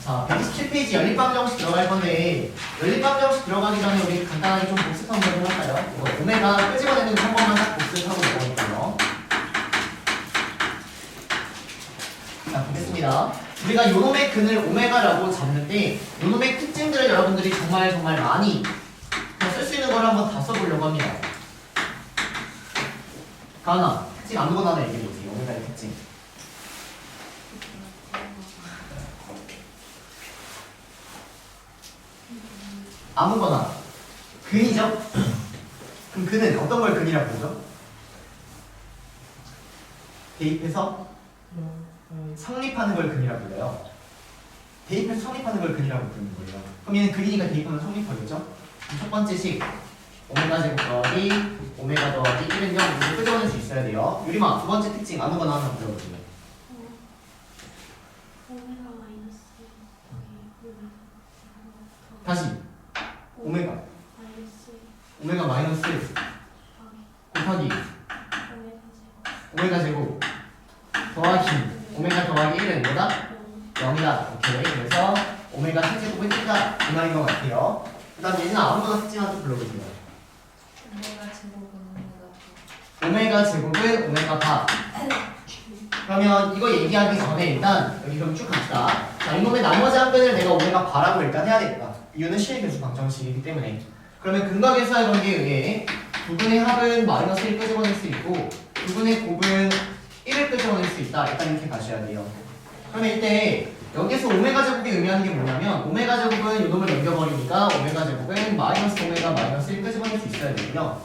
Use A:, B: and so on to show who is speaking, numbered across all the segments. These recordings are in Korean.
A: 자, 127페이지 연립방정식 들어갈 건데 연립방정식 들어가기 전에 우리 간단하게 좀 복습 한번 해볼까요? 이거 오메가 끄집어내는 거 한 번만 딱 복습하고 넘어갈게요. 자, 보겠습니다. 우리가 요놈의 근을 오메가라고 잡는데 요놈의 특징들을 여러분들이 정말 많이 쓸 수 있는 걸 한번 다 써보려고 합니다. 가은아, 특징 아무거나 하나 얘기해보세요. 오메가의 특징. 아무거나. 근이죠? 그럼 근은 어떤 걸 근이라고 부르죠? 대입해서 성립하는 걸 근이라고 불러요. 대입해서 성립하는 걸 근이라고 부르는 거예요. 그럼 얘는 근이니까 대입하면 성립하겠죠? 첫 번째 식 오메가 제곱 더하기 오메가 더하기 1은 0 이렇게 끄집어낼 수 있어야 돼요. 유리마 두 번째 특징 아무거나 하나 불러보세요.
B: 오메가 마이너스
A: 다시 오메가 마이너스 곱하기 오메가 제곱 더하기 오메가 더하기 1은 뭐다? 0이다. 오케이. 그래서 오메가 세제곱은 1이다. 이 말인 것 같아요. 그 다음 얘는 아무거나 특징 하나 또 불러보세요. 오메가 제곱은 오메가 바. 그러면 이거 얘기하기 전에 일단 여기 그럼 쭉 갑시다. 자, 이놈의 나머지 한 근을 내가 오메가 바라고 일단 해야 되겠다. 이유는 실계수 방정식이기 때문에. 그러면 근과 계수의 관계에 의해 두 근의 합은 마이너스 1 끄집어낼 수 있고 두 근의 곱은 1을 끄집어낼 수 있다. 일단 이렇게 가셔야 돼요. 그러면 이때 여기서 오메가 제곱이 의미하는 게 뭐냐면 오메가 제곱은 요놈을 넘겨버리니까 오메가 제곱은 마이너스 오메가 마이너스 1 끄집어낼 수 있어야 되고요.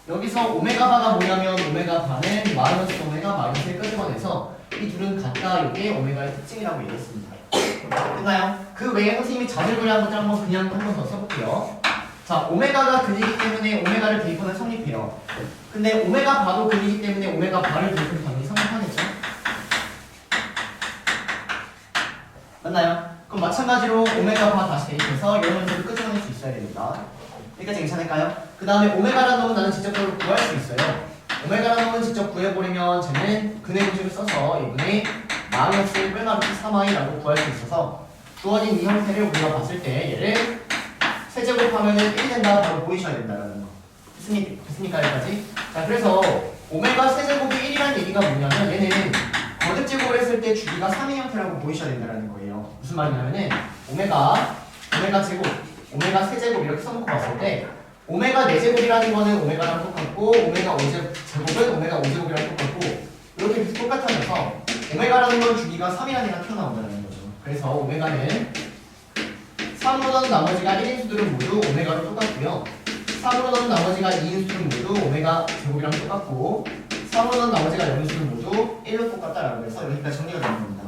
A: 여기서 오메가 바가 뭐냐면 오메가 바는 마이너스 오메가 마이너스 1 끄집어내서 이 둘은 같다. 이게 오메가의 특징이라고 얘기했습니다. 됐나요? 그 외에 선생님이 자주 그려한 것들 한번 그냥 한 번 더 써볼게요. 자, 오메가가 근이기 때문에 오메가를 대입하면 성립해요. 근데 오메가 바도 근이기 때문에 오메가 바를 대입하면 당연히 성립하겠죠? 맞나요? 그럼 마찬가지로 오메가 바 다시 대입해서 이런 문제를 끄집어낼 수 있어야 됩니다. 여기까지 괜찮을까요? 그 다음에 오메가라는 놈은 나는 직접적으로 구할 수 있어요. 오메가라는 놈은 직접 구해버리면 쟤는 근의 공식을 써서 이분의 마이너스 1 빼나르트 3i라고 구할 수 있어서 주어진 이 형태를 우리가 봤을 때 얘를 세제곱하면은 1이 된다 바로 보이셔야 된다라는 거. 됐습니까? 여기까지? 자, 그래서 오메가 세제곱이 1이라는 얘기가 뭐냐면 얘는 거듭제곱을 했을 때 주기가 3인 형태라고 보이셔야 된다는 거예요. 무슨 말이냐면은 오메가 제곱, 오메가 세제곱 이렇게 써놓고 봤을 때 오메가 4제곱이라는 거는 오메가랑 똑같고 오메가 5제곱은 오메가 5제곱이랑 똑같고 이렇게 계속 똑같아져서 오메가라는 건 주기가 3이라는 얘기가 튀어나온다는 거죠. 그래서 오메가는 3으로 넣은 나머지가 1인 수들은 모두 오메가로 똑같고요. 3으로 넣은 나머지가 2인 수들은 모두 오메가 제곱이랑 똑같고 3으로 넣은 나머지가 0인 수들은 모두 1로 똑같다라고 해서 여기까지 정리가 되는 겁니다.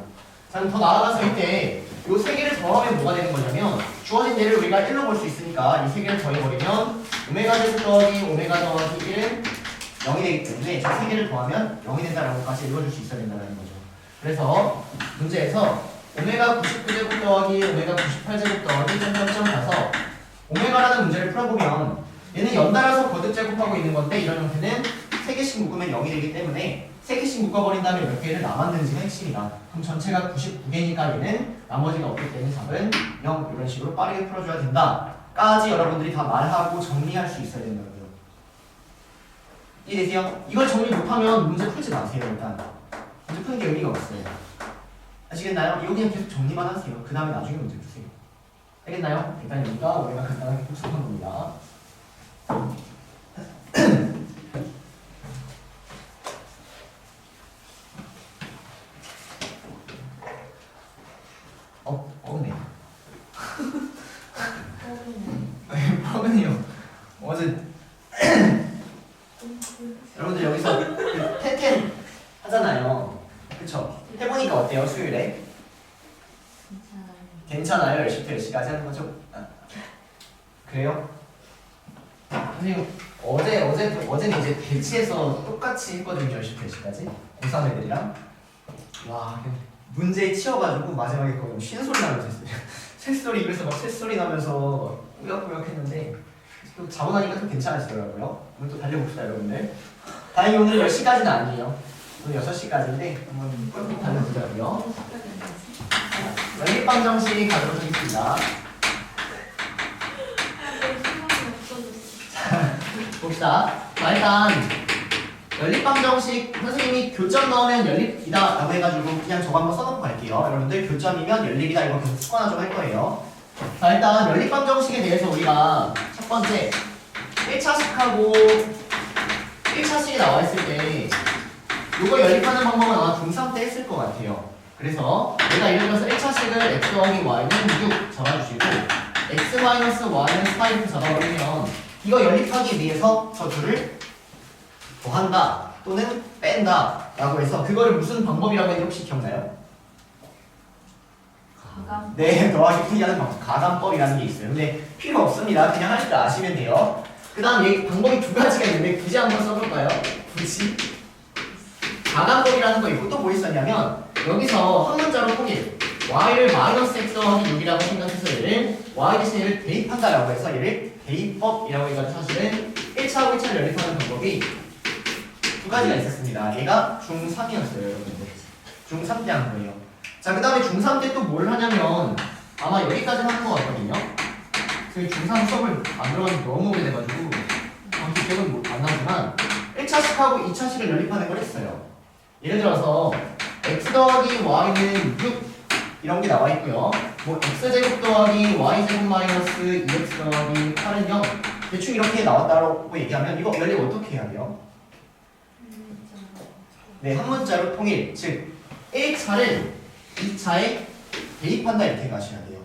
A: 자, 그럼 더 나아가서 이때 이 세 개를 더하면 뭐가 되는 거냐면 주어진 얘를 우리가 1로 볼 수 있으니까 이 세 개를 더해버리면 오메가 제곱 더하기 오메가 더하기 1은 0이 되기 때문에 저 세 개를 더하면 0이 된다라고까지 읽어줄 수 있어야 된다는 거죠. 그래서 문제에서 오메가 99제곱 더하기 오메가 98제곱 더하기 점점점 가서 오메가라는 문제를 풀어보면 얘는 연달아서 거듭제곱하고 있는 건데 이런 형태는 3개씩 묶으면 0이 되기 때문에 3개씩 묶어버린 다음에 몇 개를 남았는지가 핵심이다. 그럼 전체가 99개니까 얘는 나머지가 없기 때문에 답은 0 이런 식으로 빠르게 풀어줘야 된다 까지 여러분들이 다 말하고 정리할 수 있어야 된다고요. 이해되세요? 이걸 정리 못하면 문제 풀지 마세요. 일단 문제 푸는 게 의미가 없어요. 아시겠나요? 이거 그냥 계속 정리만 하세요. 그 다음에 나중에 문제 푸세요. 알겠나요? 일단 여기가 우리가 간단하게 복습한 겁니다. 네. 뻔해요. 어제 여러분들 여기서 텐텐 하잖아요. 그쵸? 해보니까 어때요? 수요일에? 괜찮아요. 열시부터 10시까지 하는 거죠? 아, 그래요? 선생님 어제는 이제 대치해서 똑같이 했거든요. 10시부터 10시까지 고3 애들이랑. 와 문제에 치여가지고 마지막에 거의 쉬는 소리 나면서 했어요. 새소리 입에서 막 새소리 나면서 꾸역꾸역 했는데 또 자고 나니까 좀 괜찮아지더라고요. 오늘 또 달려봅시다 여러분들. 다행히 오늘 10시까지는 아니에요. 오늘 6시까지인데 한번 꾸역꾸역 달려보자고요. 연립방정식 가도록 하겠습니다. 봅시다. 자, 일단 연립방정식 선생님이 교점 넣으면 연립이다 라고 해가지고 그냥 저거 한번 써놓고 갈게요. 여러분들 교점이면 연립이다 이거 계속 습관화 좀 할 거예요. 자, 일단 연립방정식에 대해서 우리가 첫 번째 1차식하고 1차식이 나와 있을 때 이거 연립하는 방법은 아마 중3 때 했을 것 같아요. 그래서 내가 예를 들어서 1차식을 x 더하기 y는 6 잡아주시고 x-y는 4 이렇게 잡아버리면 이거 연립하기 위해서 저 둘을 더한다 또는 뺀다 라고 해서 그거를 무슨 방법이라고 했는지 혹시 기억나요?
B: 가감.
A: 네, 더하기 풀이하는 방법, 가감법이라는 게 있어요. 근데 필요 없습니다. 그냥 할 줄 아시면 돼요. 그 다음 여기 방법이 두 가지가 있는데 굳이 한번 써볼까요? 굳이? 가감법이라는 거 있고 또 뭐 있었냐면 여기서 한 문자로 통일 y를 마이너스 x 더하기 6이라고 생각해서 얘를 y 대신에 얘를 대입한다라고 해서 얘를 대입법이라고 해가지고 사실은 1차하고 1차를 연립하는 방법이 두 가지가 있었습니다. 얘가 중3이었어요, 여러분들. 중3 때 한 거예요. 자, 그 다음에 중3 때 또 뭘 하냐면 아마 여기까지 하는 것 같거든요. 저희 중3 수업을 안 들어간 지 너무 오래돼가지고 정확히 기억은 안 나지만 1차식하고 2차식을 연립하는 걸 했어요. 예를 들어서 x 더하기 y는 6 이런 게 나와 있고요. 뭐 x제곱 더하기 y제곱 마이너스 2x 더하기 8은 0 대충 이렇게 나왔다고 얘기하면 이거 연립 어떻게 해야 돼요? 네, 한 문자로 통일. 즉 1차를 2차에 대입한다 이렇게 가셔야 돼요.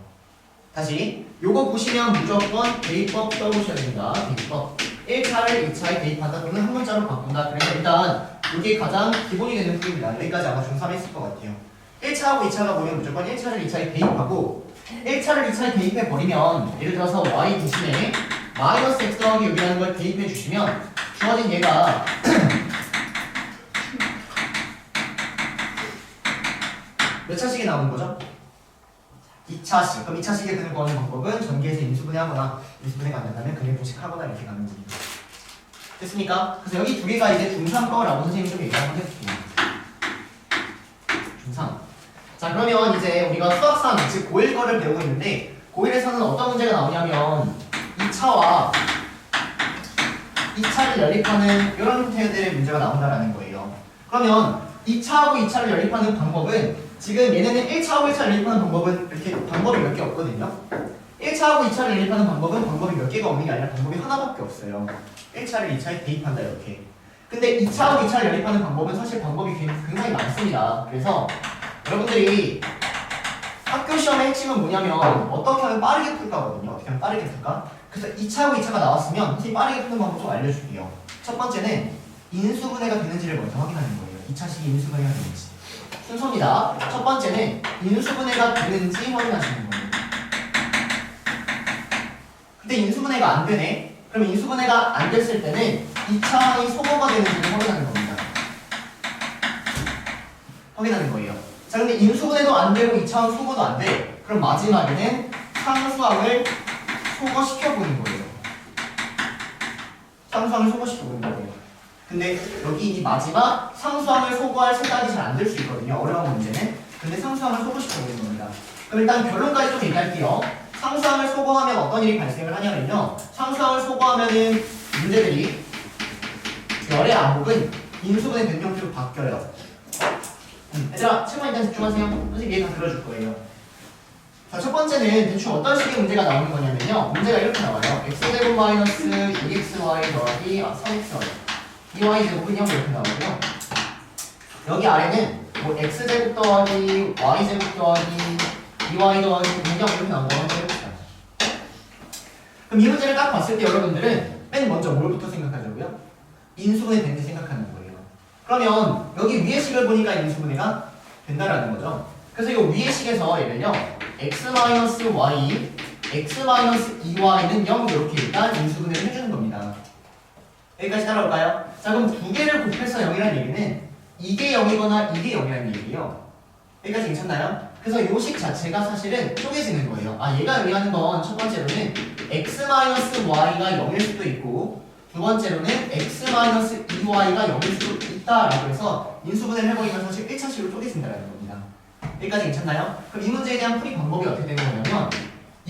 A: 다시 요거 보시면 무조건 대입법 써보셔야 됩니다. 대입법 1차를 2차에 대입한다 또는 한 문자로 바꾼다. 그래서 일단 이게 가장 기본이 되는 풀입니다. 여기까지 아마 중3 했을 것 같아요. 1차하고 2차가 보면 무조건 1차를 2차에 대입하고 1차를 2차에 대입해버리면 예를 들어서 y 대신에 마이너스 x 더하기 6이라는 걸 대입해 주시면 주어진 얘가 몇 차식이 나오는 거죠? 2차식. 그럼 2차식에 드는 거는 방법은 전개해서 인수분해하거나 인수분해가 안 된다면 근해분식하거나 이렇게 가는 겁니다. 됐습니까? 그래서 여기 두 개가 이제 중3 거라고 선생님이 좀 얘기 한번 해주세요. 중3. 자, 그러면 이제 우리가 수학상, 즉 고1 거를 배우고 있는데 고1에서는 어떤 문제가 나오냐면 2차와 2차를 연립하는 이런 형태들의 문제가 나온다라는 거예요. 그러면 2차하고 2차를 연립하는 방법은 지금 얘네는 1차하고 1차를 연립하는 방법은 이렇게 방법이 몇 개 없거든요. 1차하고 2차를 연립하는 방법은 방법이 몇 개가 없는 게 아니라 방법이 하나밖에 없어요. 1차를 2차에 대입한다 이렇게. 근데 2차하고 2차를 연립하는 방법은 사실 방법이 굉장히 많습니다. 그래서 여러분들이 학교 시험의 핵심은 뭐냐면 어떻게 하면 빠르게 풀까거든요. 어떻게 하면 빠르게 풀까? 그래서 2차하고 2차가 나왔으면 선생님이 빠르게 푸는 방법 좀 알려줄게요. 첫 번째는 인수분해가 되는지를 먼저 확인하는 거예요. 2차식이 인수분해가 되는지. 순서입니다. 첫 번째는 인수분해가 되는지 확인하시는 거예요. 근데 인수분해가 안 되네? 그럼 인수분해가 안 됐을 때는 2차항이 소거가 되는지를 확인하는 겁니다. 확인하는 거예요. 자, 근데 인수분해도 안 되고 2차항 소거도 안 돼. 그럼 마지막에는 상수항을 소거시켜보는 거예요. 상수항을 소거시켜보는 거예요. 근데 여기 이 마지막 상수항을 소거할 생각이 잘 안 들 수 있거든요. 어려운 문제는. 근데 상수항을 소거시켜보는 겁니다. 그럼 일단 결론까지 좀 얘기할게요. 상수항을 소거하면 어떤 일이 발생을 하냐면요. 상수항을 소거하면은 문제들이 열의 암흑은 인수분해 된 형태로 바뀌어요. 얘들아, 책만 일단 집중하세요. 선생님 얘기 다 들어줄 거예요. 자, 첫 번째는 대충 어떤 식의 문제가 나오는 거냐면요. 문제가 이렇게 나와요. x제곱 마이너스 2xy 더하기 3xy 2y제곱은 0 이렇게 나오고요. 여기 아래는 뭐 x제곱 더하기 y제곱 더하기 2y 더하기 0 이렇게 나온 거 한번 해봅시다. 그럼 이 문제를 딱 봤을 때 여러분들은 맨 먼저 뭘부터 생각하자고요? 인수분해 되는지 생각하는 거예요. 그러면 여기 위의 식을 보니까 인수분해가 된다라는 거죠. 그래서 이거 위의 식에서 얘를요 x-y, x-2y는 0 이렇게 일단 인수분해를 해주는 겁니다. 여기까지 따라올까요? 자, 그럼 두 개를 곱해서 0이라는 얘기는 이게 0이거나 이게 0이라는 얘기예요. 여기까지 괜찮나요? 그래서 이 식 자체가 사실은 쪼개지는 거예요. 아, 얘가 의미하는 건 첫 번째로는 x-y가 0일 수도 있고 두 번째로는 x-2y가 0일 수도 있다라고 해서 인수분해를 해버리면 사실 1차식으로 쪼개진다는 겁니다. 여기까지 괜찮나요? 그럼 이 문제에 대한 풀이 방법이 어떻게 되는 거냐면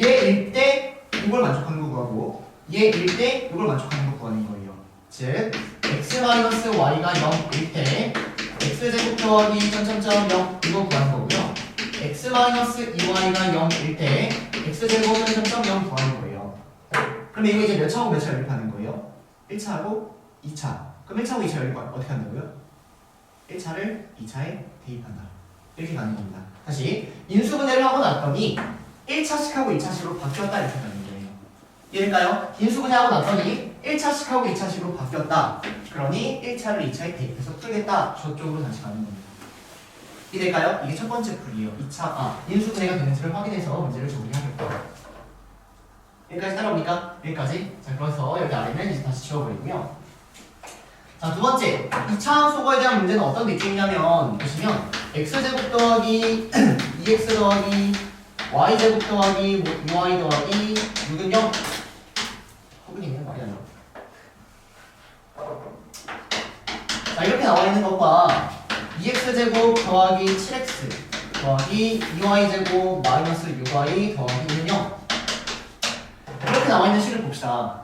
A: 얘일 때 이걸 만족하는 거 구하고 얘일 때 이걸 만족하는 거 구하는 거예요. 즉 x-y가 0일 때 x제곱 더하기 점점점 0 이거 구하는 거고요. x-2y가 0일 때 x제곱 점점점 0 구하는 거예요. 그럼 이거 이제 몇 차하고 몇 차 연립하는 거예요? 1차하고 2차. 그럼 1차하고 2차 연립 어떻게 한다고요? 1차를 2차에 대입한다. 이렇게 가는 겁니다. 다시 인수분해를 하고 났더니 1차식하고 2차식으로 바뀌었다 이렇게 가는 거예요. 이해될까요? 인수분해하고 났더니 1차식하고 2차식으로 바뀌었다. 그러니 1차를 2차에 대입해서 풀겠다. 저쪽으로 다시 가는 겁니다. 이해될까요? 이게 첫 번째 풀이에요. 인수분해가 되는지를 확인해서 문제를 정리하겠다. 여기까지 따라옵니까? 여기까지. 자, 그래서 여기 아래는 이제 다시 지워버리고요. 자, 두 번째 2차항 소거에 대한 문제는 어떤 느낌이냐면 보시면 x제곱 더하기 2x 더하기 y제곱 더하기 2y 더하기 6은 0 혹은 있는 말이 아니라 자, 이렇게 나와 있는 것과 2x제곱 더하기 7x 더하기 2y제곱 마이너스 6y 더하기 0 이렇게 나와 있는 식을 봅시다.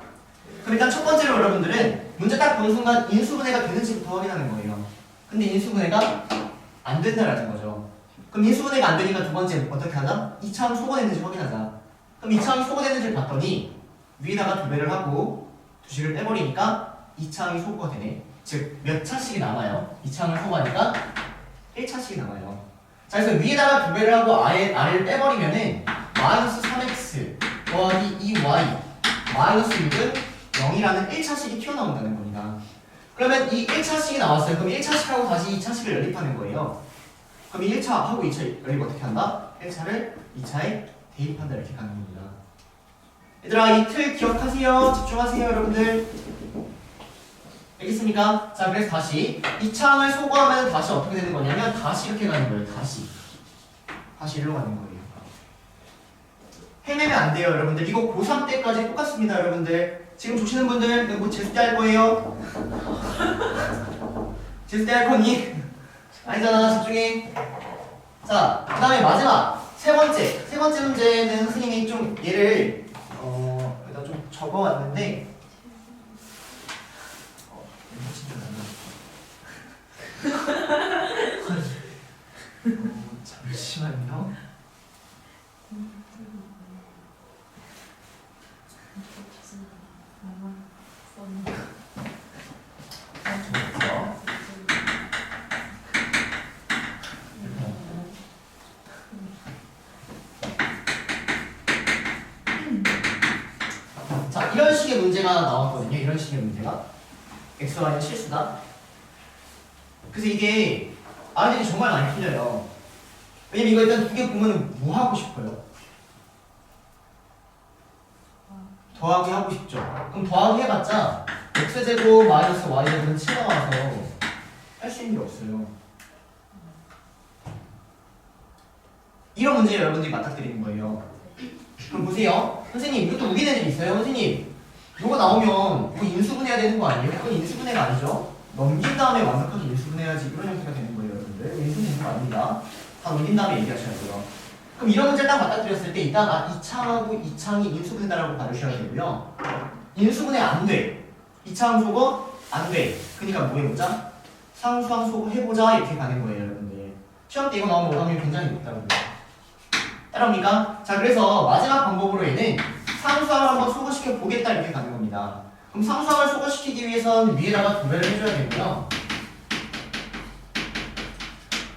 A: 그럼 일단 첫 번째로 여러분들은 문제 딱 보는 순간 인수분해가 되는지부터 확인하는 거예요. 근데 인수분해가 안 된다라는 거죠. 그럼 인수분해가 안 되니까 두 번째 어떻게 하자? 2차항 소거됐는지 확인하자. 그럼 2차항이 소거됐는지를 봤더니 위에다가 두 배를 하고 두 식을 빼버리니까 2차항이 소거가 되네. 즉 몇 차씩이 남아요? 2차항을 소거하니까 1차씩이 남아요. 자, 그래서 위에다가 두 배를 하고 아래를 빼버리면은 마이너스 3x 더하기 2y 마이너스 6은 0이라는 1차식이 튀어나온다는 겁니다. 그러면 이 1차식이 나왔어요. 그럼 1차식하고 다시 2차식을 연립하는 거예요. 그럼 이 1차하고 2차 연립 어떻게 한다? 1차를 2차에 대입한다 이렇게 가는 겁니다. 얘들아 이 틀 기억하세요. 집중하세요 여러분들. 알겠습니까? 자, 그래서 다시 2차항을 소거하면 다시 어떻게 되는 거냐면 다시 이렇게 가는 거예요. 다시 일로 가는 거예요. 헤매면 안 돼요 여러분들. 이거 고3 때까지 똑같습니다 여러분들. 지금 조시는 분들 뭐 재수 때 할 거예요? 재수 때 할 거니? 아니잖아. 집중해. 자, 그 다음에 마지막 세 번째 문제는 선생님이 좀 얘를 여기다 좀 적어왔는데 잠시만요. 자, 이런 식의 문제가 나왔거든요. 이런 식의 문제가 x, y는 실수다. 그래서 이게 아이들이 정말 많이 틀려요. 왜냐면 이거 일단 두 개 보면 뭐 하고 싶어요? 더하기 하고 싶죠. 그럼 더하기 해봤자 x제곱 마이너스 y제곱은 7 나와서 할 수 있는 게 없어요. 이런 문제 여러분들이 맞닥뜨리는 거예요. 그럼 보세요. 선생님 이것도 우긴 애들이 있어요. 선생님 이거 나오면 이거 인수분해야 되는 거 아니에요? 그건 인수분해가 아니죠. 넘긴 다음에 완벽하게 인수분해야지 이런 형태가 되는 거예요 여러분들. 인수분해가 아닙니다. 다 넘긴 다음에 얘기하셔야 돼요. 그럼 이런 문제를 딱 맞닥뜨렸을 때 일단 2차하고 2창이 인수분해다라고 봐주셔야 되고요. 인수분해 안 돼. 2차항 소거 안 돼. 그러니까 뭐 해보자? 상수항 소거 해보자 이렇게 가는 거예요 여러분들. 시험 때 이거 나오면 오답률 굉장히 높다고요. 따라옵니까? 자, 그래서 마지막 방법으로 얘는 상수항을 한번 소거시켜 보겠다 이렇게 가는 겁니다. 그럼 상수항을 소거시키기 위해선 위에다가 2배를 해줘야 되고요.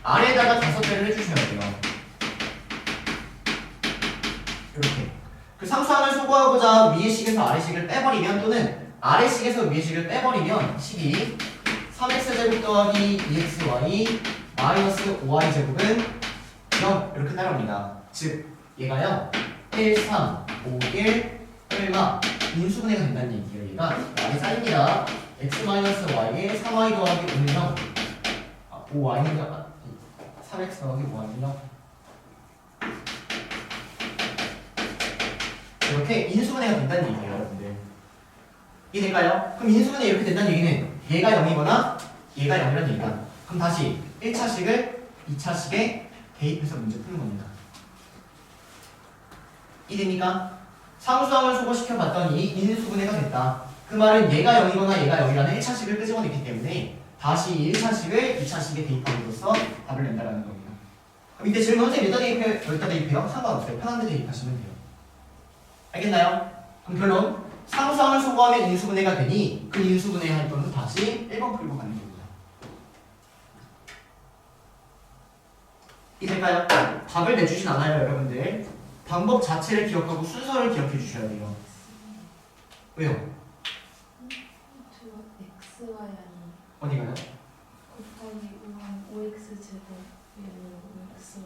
A: 아래에다가 5배를 해주셔야 돼요. 이렇게. 그 상수항을 소거하고자 위의 식에서 아래 식을 빼버리면 또는 아래 식에서 위의 식을 빼버리면 식이 3x제곱 더하기 2xy 마이너스 5y제곱은 0 이렇게 따라옵니다. 즉 얘가요 1, 3, 5, 1, 1마 인수분해가 된다는 얘기예요. 얘가 많이 쌓입니다. x-y에 3y 더하기 5는 0 5y는 0 3x 더하기 5y는 0 이렇게 인수분해가 된다는 얘기예요 여러분들. 이해될까요? 그럼 인수분해 이렇게 된다는 얘기는 얘가 0이거나 얘가 0이라는 얘기다. 그럼 다시 1차식을 2차식에 대입해서 문제 푸는 겁니다. 이해됩니까? 상수항을 소거시켜 봤더니 인수분해가 됐다. 그 말은 얘가 0이거나 얘가 0이라는 1차식을 끄집어냈기 때문에 다시 1차식을 2차식에 대입함으로써 답을 낸다라는 겁니다. 그럼 이때 질문 선생님 여기다 대입해요? 여기다 대입해요? 상관없어요. 편한 데 대입하시면 돼요. 알겠나요? 그럼 결론 상수항을 소거하면 인수분해가 되니 그 인수분해 할 거는 다시 1번 풀고 가는 겁니다. 이해될까요? 답을 내주진 않아요 여러분들. 방법 자체를 기억하고 순서를 기억해 주셔야 돼요. 왜요?
B: xy 아니
A: 어디가요?
B: 곱하기 5x 제곱 얘는 5xy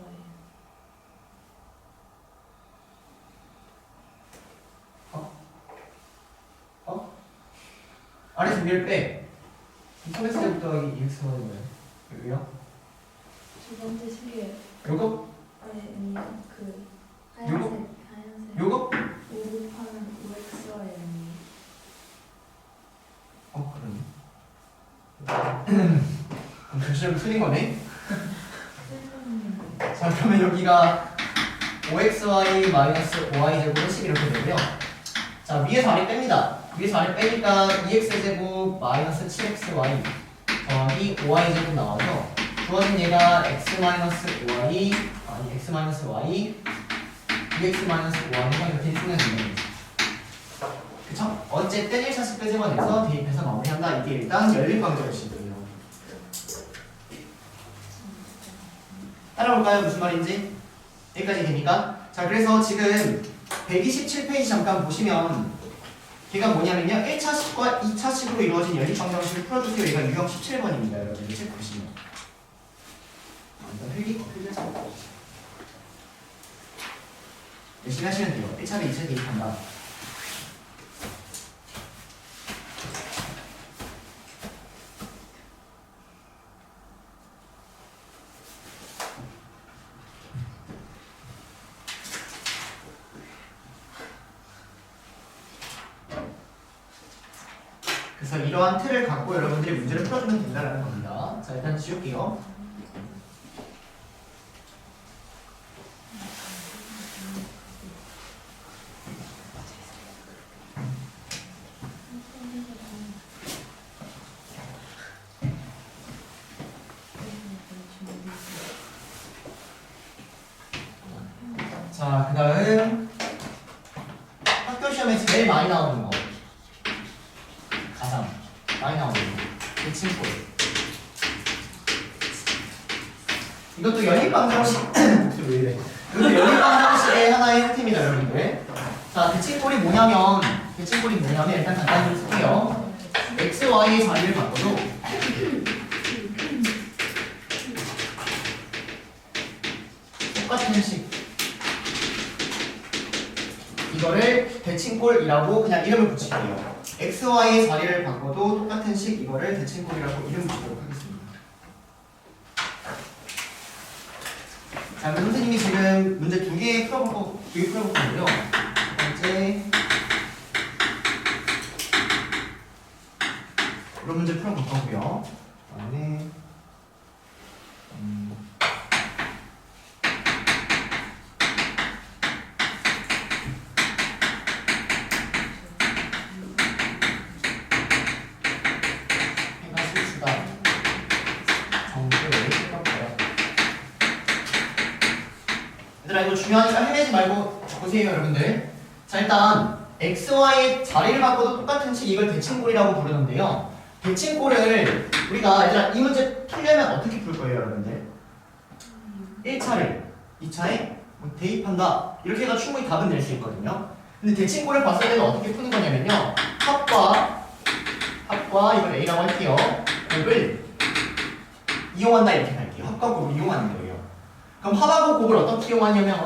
A: 아래서 위를 빼. 3x제곱 더하기 2x가 뭐예요? 왜요?
B: 두 번째 식에
A: 요거?
B: 아니 그
A: 요거?
B: 하얀색
A: 요거?
B: 5 곱하면 5xy 아니
A: 그러네. 그럼 글씨를 틀린 거네? 자 그러면 여기가 5xy 마이너스 5y제곱은 10 이렇게 되고요. 자 위에서 아래 뺍니다. 위에서 아래 빼니까 2x제곱 마이너스 7xy 더하기 5y제곱 나와서 주어진 얘가 x 마이너스 5y 아니 x 마이너스 y 2x 마이너스 5y가 이렇게 쓰면 되는 거죠. 그쵸? 어쨌든 1차식 끄집어내서 대입해서 마무리한다. 이게 일단 열린 방정식이에요. 따라볼까요? 무슨 말인지? 여기까지 됩니까? 자 그래서 지금 127페이지 잠깐 보시면 걔가 뭐냐면요 1차식과 2차식으로 이루어진 연립 방정식을 풀어주세요. 얘가 유형 17번입니다. 여러분들 책 보시면 필기 열심히 하시면 돼요. 1차를 2차에 대입한다. 그래서 이러한 틀을 갖고 여러분들이 문제를 풀어주면 된다는 겁니다. 자 일단 지울게요. 자 그 다음 학교 시험에 제일 많이 나오는 거 가장 많이 나오는 거 대칭골. 이것도 연립방정식 왜 이래? 이것도 연립방정식의 하나의 형태입니다 여러분들. 자 대칭골이 뭐냐면 일단 간단히 좀 쓸게요. x, y의 자리를 바꿔도 똑같은 식 이거를 대칭골이라고 그냥 이름을 붙일게요. x, y의 자리를 바꿔도 똑같은 식 이거를 대칭골이라고 이름 붙이도록 하겠습니다. 자, 그럼 선생님이 지금 문제 두 개 풀어볼 거고요. 첫 번째 이런 문제 풀어볼 거고요. 그다음에 얘들아 이거 중요하니까 헤매지 말고 보세요 여러분들. 자 일단 x, y의 자리를 바꿔도 똑같은 식 이걸 대칭골이라고 부르는데요. 대칭골을 우리가 얘들아 이 문제 풀려면 어떻게 풀 거예요 여러분들? 1차를 2차에 뭐 대입한다 이렇게 해서 충분히 답은 낼 수 있거든요. 근데 대칭골을 봤을 때는 어떻게 푸는 거냐면요. 합과 이걸 A라고 할게요. 곱을 이용한다 이렇게 할게요. 합과 곱을 이용하는 거예요. 그럼 합하고 곱을 어떻게 이용하냐면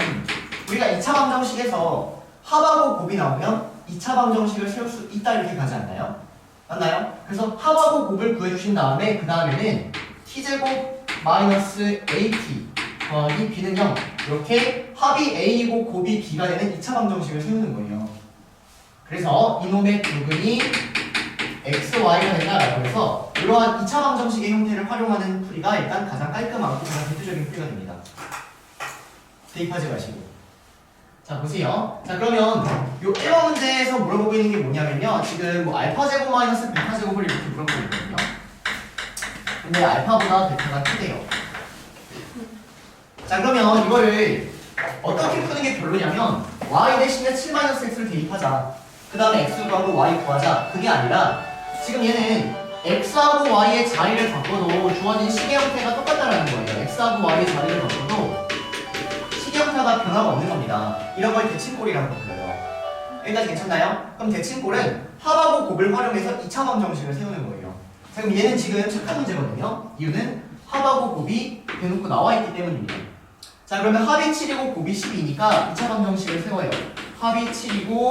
A: 우리가 2차 방정식에서 합하고 곱이 나오면 2차 방정식을 세울 수 있다 이렇게 가지 않나요? 맞나요? 그래서 합하고 곱을 구해주신 다음에 그 다음에는 t제곱 마이너스 at 더하기 b는 0 이렇게 합이 a이고 곱이 b가 되는 2차 방정식을 세우는 거예요. 그래서 이놈의 두근이 x, y가 된다라고 해서 이러한 2차 방정식의 형태를 활용하는 풀이가 일단 가장 깔끔하고 가장 대표적인 풀이가 됩니다. 대입하지 마시고. 자 보세요. 자 그러면 요 1번 문제에서 물어보고 있는 게 뭐냐면요. 지금 뭐 알파 제곱 마이너스 베타 제곱을 이렇게 물어보고 있거든요. 근데 알파보다 베타가 크대요. 자 그러면 이거를 어떻게 푸는 게 별로냐면 y 대신에 7-x를 대입하자. 그 다음에 x 구하고 y 구하자. 그게 아니라 지금 얘는 x하고 y의 자리를 바꿔도 주어진 식의 형태가 똑같다라는 거예요. x하고 y의 자리를 바꿔도 식의 형태가 변화가 없는 겁니다. 이런 걸 대칭골이라고 불러요. 여기까지 괜찮나요? 그럼 대칭골은 합하고 곱을 활용해서 2차 방정식을 세우는 거예요. 자, 그럼 얘는 지금 착한 문제거든요. 이유는 합하고 곱이 대놓고 나와 있기 때문입니다. 자 그러면 합이 7이고 곱이 12니까 2차 방정식을 세워요. 합이 7이고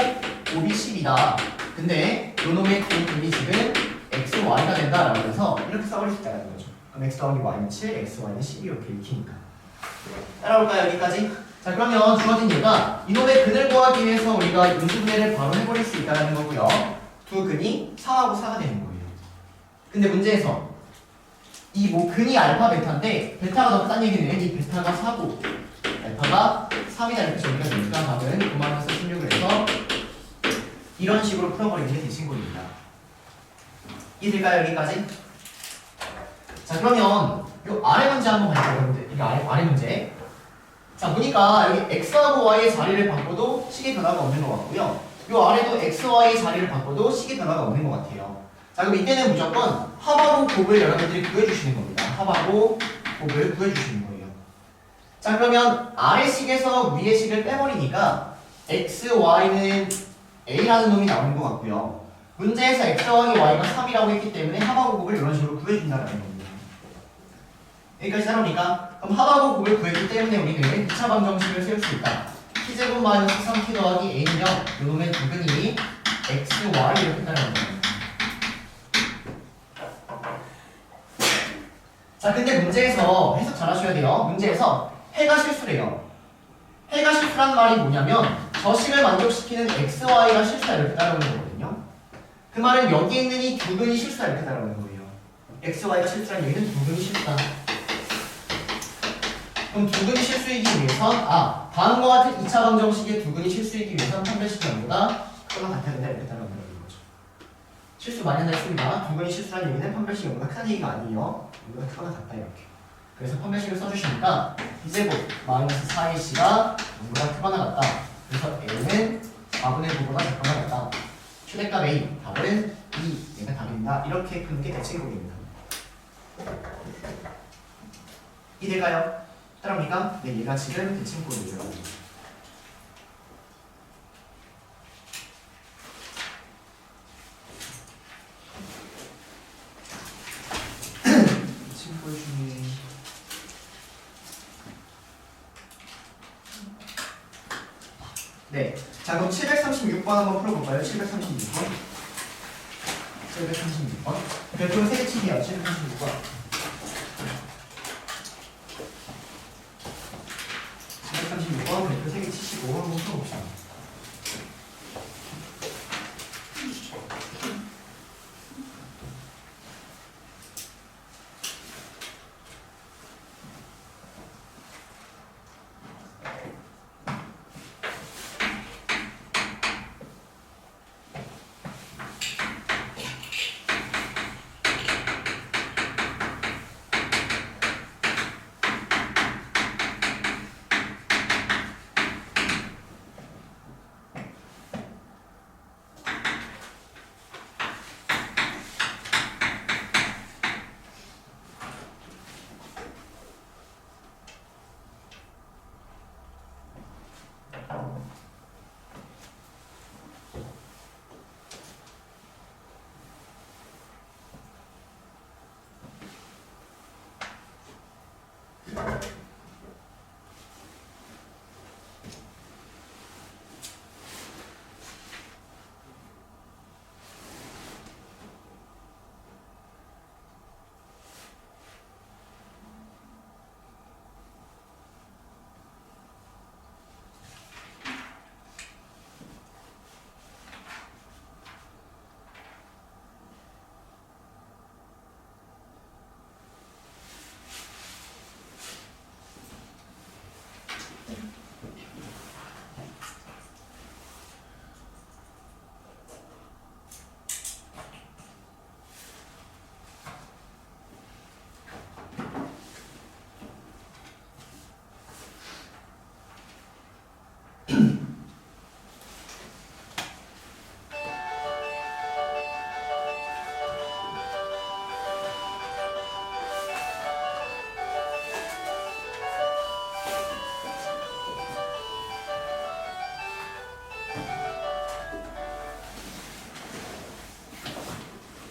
A: 곱이 10이다. 근데 요놈의 곱이 지금 x, y가 된다라고 해서 이렇게 써버릴 수 있다는 거죠. 그럼 x 더하기 y는 7, x, y는 12 이렇게 읽히니까. 따라올까요 여기까지? 자 그러면 주어진 얘가 이놈의 근을 구하기 위해서 우리가 인수분해를 바로 해버릴 수 있다는 거고요. 두 근이 3하고 4가 되는 거예요. 근데 문제에서 이 뭐 근이 알파 베타인데 베타가 더 크다는 얘기는 이 베타가 4고 알파가 3이다 이렇게 정리가 되니까 답은 9-16을 해서 이런 식으로 풀어버리는 게 대칭골입니다. 이해될까요 여기까지? 자 그러면 요 아래 문제 한번 봐요 여러분들. 이게 아래 문제. 자 보니까 여기 x하고 y의 자리를 바꿔도 식의 변화가 없는 것 같고요. 요 아래도 x, y의 자리를 바꿔도 식의 변화가 없는 것 같아요. 자 그럼 이때는 무조건 합하고 곱을 여러분들이 구해주시는 겁니다. 합하고 곱을 구해주시는 거예요. 자 그러면 아래 식에서 위의 식을 빼버리니까 x, y는 a라는 놈이 나오는 것 같고요. 문제에서 x 더하기 y가 3이라고 했기 때문에 합하고 곱을 이런 식으로 구해준다는 겁니다. 여기까지 따라오니까 그럼 합하고 곱을 구했기 때문에 우리는 2차 방정식을 세울 수 있다. t제곱 마이너스 3t 더하기 a는 0 이놈의 두근이 x, y 이렇게 따라오는 겁니다. 자 근데 문제에서 해석 잘 하셔야 돼요. 문제에서 해가 실수래요. 해가 실수란 말이 뭐냐면 저 식을 만족시키는 x, y가 실수다 이렇게 따라오는 거거든요. 그 말은 여기 있는 이 두 근이 실수다 이렇게 따라오는 거예요. x, y가 실수란 얘기는 두 근이 실수다. 그럼 두 근이 실수이기 위해선 다음과 같은 2차 방정식의 두 근이 실수이기 위해선 판별식 변보다 크거나 같아야 된다 이렇게 따라오는 거죠. 실수 많이 한다 했습니다. 두 근이 실수란 얘기는 판별식 변보다 크다는 얘기가 아니에요. 이거가 크거나 같다 이렇게. 그래서 판별식을 써주시니까 b제곱 마이너스 4ac가 0보다 크거나 같다. 그래서 a는 4분의 9보다 작거나 같다. 최대값 a 답은 2. 얘가 답입니다. 이렇게 푸는 게 대칭곡입니다. 이해될까요? 따라옵니까? 네, 얘가 지금 대칭곡이에요. 대칭곡 중에 네, 자 그럼 736번 한번 풀어볼까요? 736번. 736번. 별표는 3개 치기요. 736번. 736번 별표 3개 치시고 한번 풀어봅시다.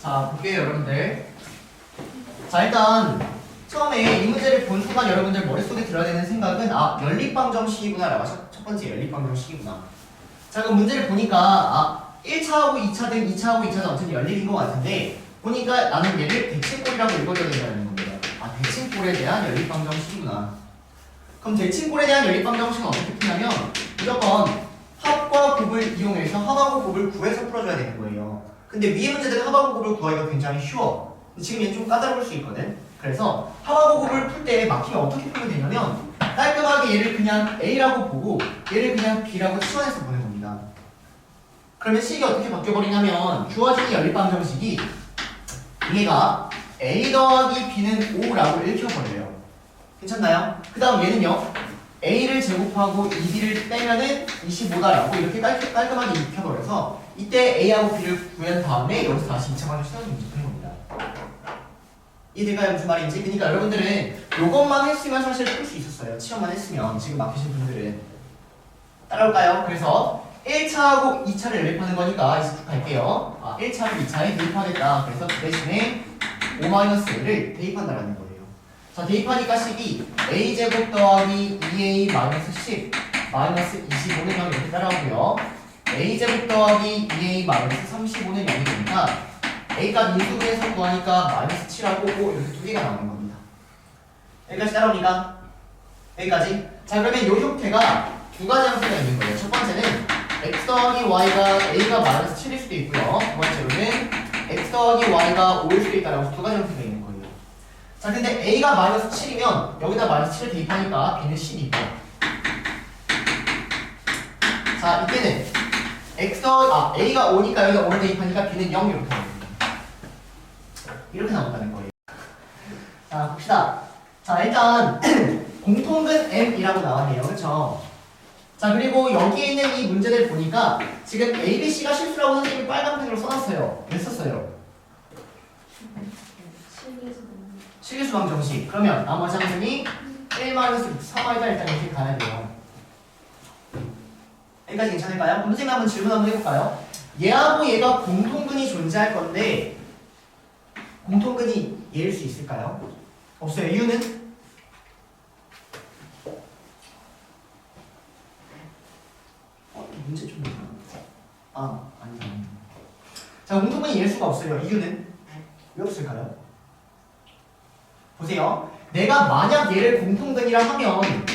A: 자, 볼게요, 여러분들. 자, 일단 처음에 이 문제를 본 순간 여러분들 머릿속에 들어야 되는 생각은 연립방정식이구나 라고 첫 번째 연립방정식이구나. 자, 그럼 문제를 보니까 1차하고 2차 등 2차하고 2차는 어쨌든 연립인 것 같은데 보니까 나는 얘를 대칭꼴이라고 읽어줘야 된다는 겁니다. 대칭꼴에 대한 연립방정식이구나. 그럼 대칭꼴에 대한 연립방정식은 어떻게 푸냐면 무조건 합과 곱을 이용해서 합하고 곱을 구해서 풀어줘야 되는 거예요. 근데 위에 문제들은 합하고 곱을 구하기가 굉장히 쉬워. 지금 얘는 좀 까다로울 수 있거든. 그래서 합하고 곱을 풀 때 막히면 어떻게 풀면 되냐면 깔끔하게 얘를 그냥 A라고 보고 얘를 그냥 B라고 치환해서 보는 겁니다. 그러면 식이 어떻게 바뀌어버리냐면 주어진 연립방정식이 얘가 A 더하기 B는 5라고 읽혀버려요. 괜찮나요? 그 다음 얘는요 A를 제곱하고 2B를 빼면은 25다라고 이렇게 깔끔하게 익혀버려서 이때 A하고 B를 구한 다음에 여기서 다시 2차 방정식 쓰는 겁니다. 이해될까요? 무슨 말인지? 그러니까 여러분들은 요것만 했으면 사실 풀 수 있었어요. 시험만 했으면 지금 막히신 분들은 따라올까요? 그래서 1차하고 2차를 연립하는 거니까 이제 쭉 갈게요. 1차하고 2차에 대입하겠다. 그래서 그 대신에 5-A를 대입한다라는 거예요. 자, 대입하니까 식이 A제곱 더하기 2A-10 마이너스 25는 0 이렇게 따라오고요. A제곱 더하기 2A-35는 0이 되니까 A값 인수분해서 구하니까 마이너스 7하고 5 이렇게 두 개가 나오는 겁니다. 여기까지 따라옵니까? 여기까지? 자, 그러면 이 형태가 두 가지 형태가 있는 거예요. 첫 번째는 x 더하기 y가 a가 마이너스 7일 수도 있고요. 두 번째로는 x 더하기 y가 5일 수도 있다라고 두 가지 형태가 있는 거예요. 자, 근데 a가 마이너스 7이면 여기다 마이너스 7을 대입하니까 b는 10이고 자, 이때는 a가 5니까 여기다 5를 대입하니까 b는 0 이렇게 나옵니다. 이렇게 나온다는 거예요. 자, 봅시다. 자, 일단 공통근 m이라고 나왔네요. 그렇죠? 자, 그리고 여기에 있는 이 문제들 보니까 지금 A, B, C가 실수라고 선생님이 빨간펜으로 써놨어요. 왜 썼어요? 실리수 방정식. 그러면 나머지 항등이 1-3y다 일단 이렇게 가야 돼요. 여기까지 괜찮을까요? 그럼 선생님 한번 질문 한번 해볼까요? 얘하고 얘가 공통근이 존재할 건데 공통근이 얘일 수 있을까요? 없어요. 이유는? 문제 좀 아니다. 자, 공통근이 얘일 수가 없어요. 이유는? 왜 없을까요? 보세요. 내가 만약 얘를 공통근이라 하면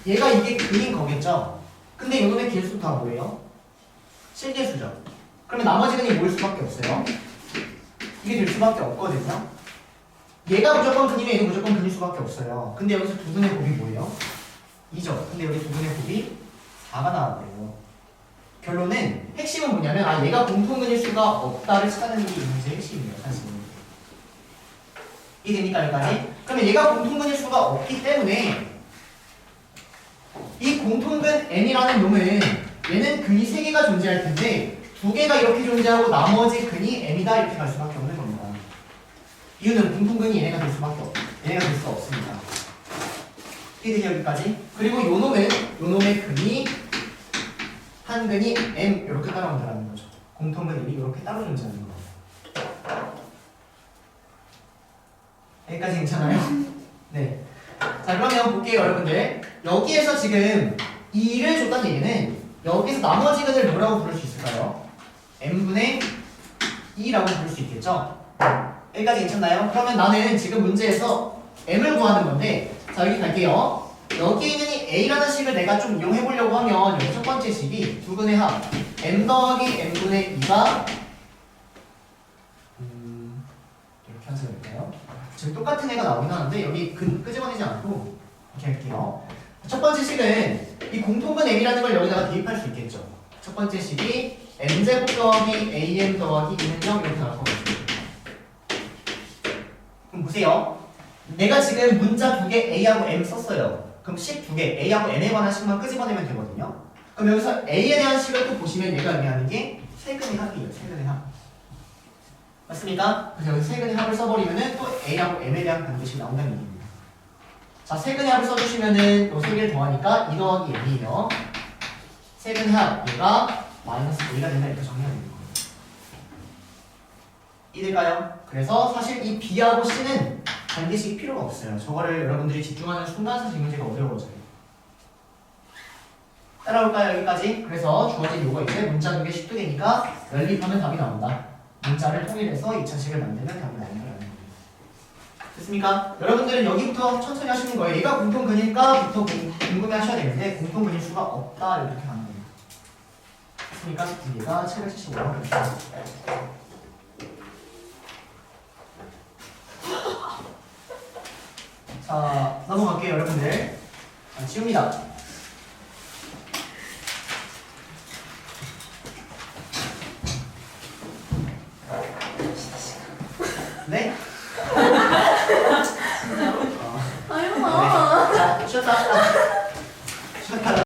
A: 얘가 이게 근인 거겠죠? 근데 이놈의 개수 다 뭐예요? 실개수죠. 그러면 나머지 근이 뭐일 수밖에 없어요? 이게 될 수밖에 없거든요. 얘가 무조건 근이면 얘는 무조건 근일 수밖에 없어요. 근데 여기서 두 근의 곱이 뭐예요? 2죠. 근데 여기 두 근의 곱이 4가 나왔대요. 결론은 핵심은 뭐냐면 얘가 공통근일 수가 없다를 찾아내는 게 이 문제의 핵심이에요. 사실. 이해됩니까? 여기까지? 그러면 얘가 공통근일 수가 없기 때문에 이 공통근 M이라는 놈은 얘는 근이 3개가 존재할 텐데 2개가 이렇게 존재하고 나머지 근이 M이다 이렇게 갈 수밖에 없는 겁니다. 이유는 공통근이 얘네가 될 수밖에 얘네가 될 수가 없습니다. 이해되죠? 여기까지? 그리고 요놈의 근이 한 근이 M 이렇게 따라온다는 거죠. 공통근 M이 이렇게 따로 존재하는 거예요. 여기까지 괜찮아요? 네. 자, 그러면 볼게요, 여러분들. 여기에서 지금 2를 줬다는 얘기는 여기서 나머지 근을 뭐라고 부를 수 있을까요? M분의 2라고 부를 수 있겠죠? 여기까지 괜찮나요? 그러면 나는 지금 문제에서 M을 구하는 건데, 자, 여기 갈게요. 여기 있는 이 A라는 식을 내가 좀 이용해 보려고 하면 여기 첫 번째 식이 두 근의 합 M 더하기 M분의 2가 이렇게 한번 해볼까요? 지금 똑같은 애가 나오긴 하는데 여기 끄집어내지 않고 이렇게 할게요. 첫 번째 식은 이 공통근 M이라는 걸 여기다가 대입할 수 있겠죠. 첫 번째 식이 M제곱 더하기 AM 더하기 2는 0 이렇게 나올 거거든요. 그럼 보세요. 내가 지금 문자 2개 A하고 M 썼어요. 그럼 식 2개 A하고 M에 관한 식만 끄집어내면 되거든요. 그럼 여기서 A에 대한 식을 또 보시면 얘가 의미하는 게 세근의 합이에요. 세근의 합. 맞습니까? 그래서 여기 세근의 합을 써버리면은 또 A하고 M에 대한 반드시 나온다는 얘기입니다. 자, 세근의 합을 써주시면은 요 세 개를 더하니까 2 더하기 M이에요. 세근의 합 얘가 마이너스 A가 된다 이렇게 정리하면 되는 거예요. 될까요? 그래서 사실 이 B하고 C는 반드시 필요가 없어요. 저거를 여러분들이 집중하는 순간 사실 문제가 어려워져요. 따라올까요? 여기까지? 그래서 주어진 요거 이제 문자 두개 식두개니까 연립하면 답이 나온다. 문자를 통일해서 2차식을 만들면 답이 나온다라는 거예요. 됐습니까? 여러분들은 여기부터 천천히 하시는 거예요. 얘가 공통근일까부터 궁금해 하셔야 되는데 공통근일 수가 없다 이렇게 하는 거예요. 됐습니까? 얘가 775번 자, 넘어갈게요, 여러분들. 자, 지웁니다. 네?
B: 진짜로?
A: 어,
B: 아유,
A: 네. 자, 쉬었다. 쉬었다.